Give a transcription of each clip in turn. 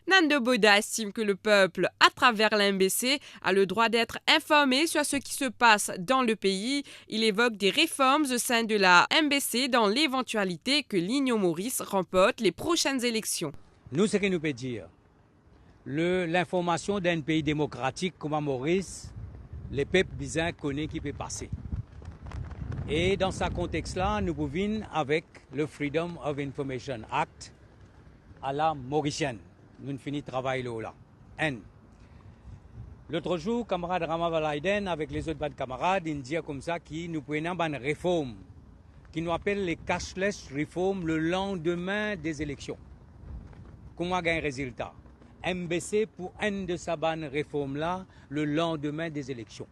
Nando Boda estime que le peuple, à travers la MBC, a le droit d'être informé sur ce qui se passe dans le pays. Il évoque des réformes au sein de la MBC dans l'éventualité que l'Union Maurice remporte les prochaines élections. Nous, ce que nous peut dire, l'information d'un pays démocratique comme Maurice, les peuples bizarres connaissent qui peut passer. Et dans ce contexte-là, nous pouvons, avec le Freedom of Information Act, à la mauricienne, nous finissons de travailler là. L'autre jour, camarade Rama Valaiden, avec les autres camarades, ils disaient comme ça que nous prenons une réforme qui nous appelle les cashless reform le lendemain des élections. Comment gagner un résultat? MBC pour une de ces réformes-là le lendemain des élections.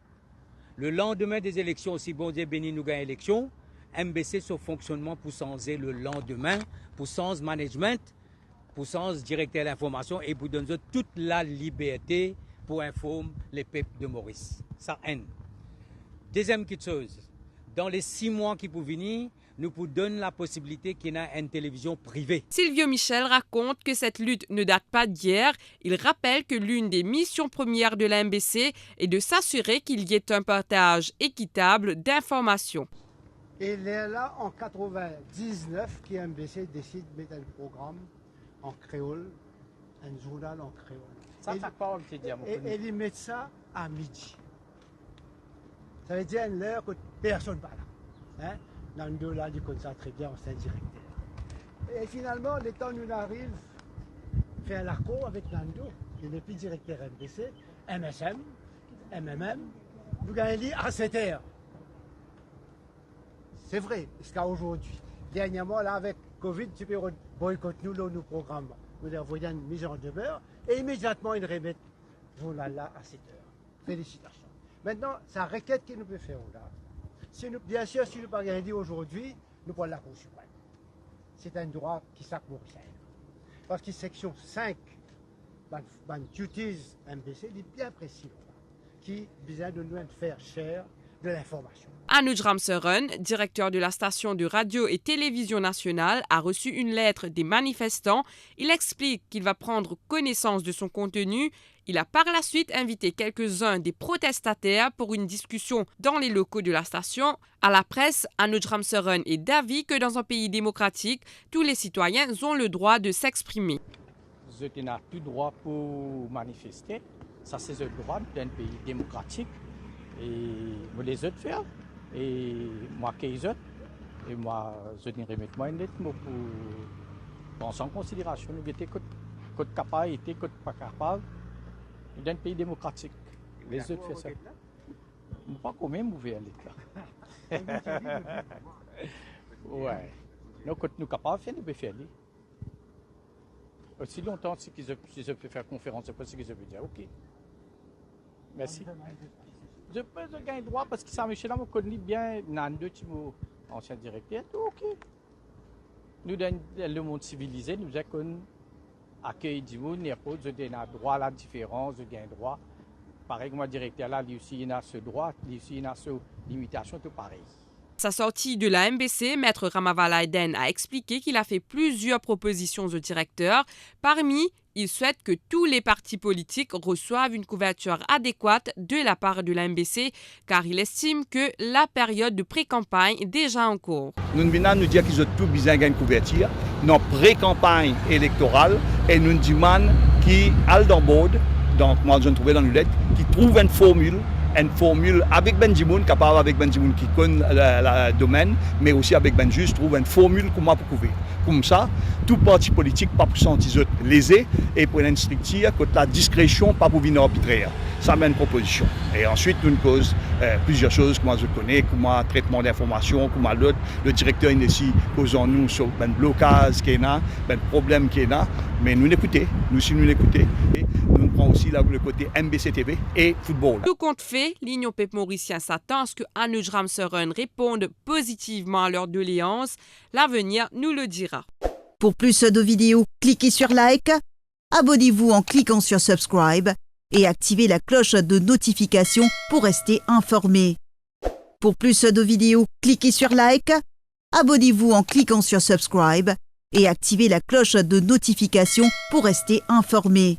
Le lendemain des élections, si bon Dieu béni nous gagne l'élection, MBC son fonctionnement pour changer le lendemain, pour changer management, pour changer directeur de l'information et pour donner toute la liberté pour informer les peuples de Maurice. Ça, deuxième chose, dans les 6 mois qui peuvent venir, nous pouvons donner la possibilité qu'il y ait une télévision privée. Silvio Michel raconte que cette lutte ne date pas d'hier. Il rappelle que l'une des missions premières de la MBC est de s'assurer qu'il y ait un partage équitable d'informations. Et là, en 1999, qui MBC décide de mettre un programme en créole, un journal en créole. Ça parle, tu dis à mon et ils mettent ça à midi. Ça veut dire une heure que personne ne parle. Hein? Nando là, il connaît ça très bien, c'est un directeur. Et finalement, le temps nous arrive, faire l'accord avec Nando, qui n'est plus directeur MBC, MSM, MMM, vous gagnez à 7 heures. C'est vrai, jusqu'à aujourd'hui. Dernièrement, là, avec Covid, tu peux boycotter nous, nos programmes. Nous leur envoyons une mise en demeure et immédiatement, ils remettent le journal là à 7 heures. Félicitations. Maintenant, c'est la requête que nous pouvons faire là. Si nous, bien sûr, si nous ne pouvons pas dire aujourd'hui, nous prenons la Cour suprême. C'est un droit qui s'appelle mauricien. Parce que section 5, duties MBC, il est bien précis, qui vise de nous faire cher de l'information. Anuj Ramsaran, directeur de la station de radio et télévision nationale, a reçu une lettre des manifestants. Il explique qu'il va prendre connaissance de son contenu. Il a par la suite invité quelques-uns des protestataires pour une discussion dans les locaux de la station. À la presse, Anuj Ramsaran est d'avis que dans un pays démocratique, tous les citoyens ont le droit de s'exprimer. Vous n'avez plus le droit pour manifester. Ça, c'est le droit d'un pays démocratique. Et vous les autres faire. Et moi, qu'ils autres. Et moi, je ne remettre moi une lettre pour prendre en considération. Nous étions côté capable, était côté pas capable. D'un pays démocratique. Les autres font ça. Nous pas quand même ouvert la lettre là. Ouais. Nous, quand nous capables, nous pouvons faire. Aussi longtemps si je peux faire conférence, c'est pas ce que je veux dire. Ok. Merci. Je peux gagner droit parce que ça me là, je connais bien Nando, ancien directeur. Ok. Nous, dans le monde civilisé, nous avons accueilli du monde, nous avons droit à la différence, nous avons droit. Pareil que moi, directeur là, lui aussi, il a ce droit, lui aussi, il a cette limitation, tout pareil. Sa sortie de la MBC, Maître Rama Valaiden a expliqué qu'il a fait plusieurs propositions au directeur. Parmi, il souhaite que tous les partis politiques reçoivent une couverture adéquate de la part de la MBC, car il estime que la période de pré-campagne est déjà en cours. Nous venons nous dire qu'ils ont tout besoin d'une couverture, dans pré-campagne électorale, et nous demandons qu'ils aillent dans le board, donc moi je me trouvais dans une lettre, qui trouve une formule avec Benjimoun, capable avec Benjimoun qui connaît le domaine, mais aussi avec Benjus, trouve une formule comment pour couvrir. Comme ça, tout parti politique pas pour sentir lésé et pour une structure que la discrétion pas pour venir arbitraire. Ça mène une proposition. Et ensuite, nous cause plusieurs choses, comment je connais, comment traitement d'information, comment l'autre, le directeur ici causant nous sur un blocage qu'il y a, un problème qu'il y a, mais nous l'écoutons, nous aussi nous l'écoutons. Nous prenons aussi là, le côté MBC TV et football. Tout compte fait, l'Union peuple mauricien s'attend à ce que Anuj Ramsaran réponde positivement à leur doléance. L'avenir nous le dira. Pour plus de vidéos, cliquez sur like, abonnez-vous en cliquant sur subscribe et activez la cloche de notification pour rester informé. Pour plus de vidéos, cliquez sur like, abonnez-vous en cliquant sur subscribe et activez la cloche de notification pour rester informé.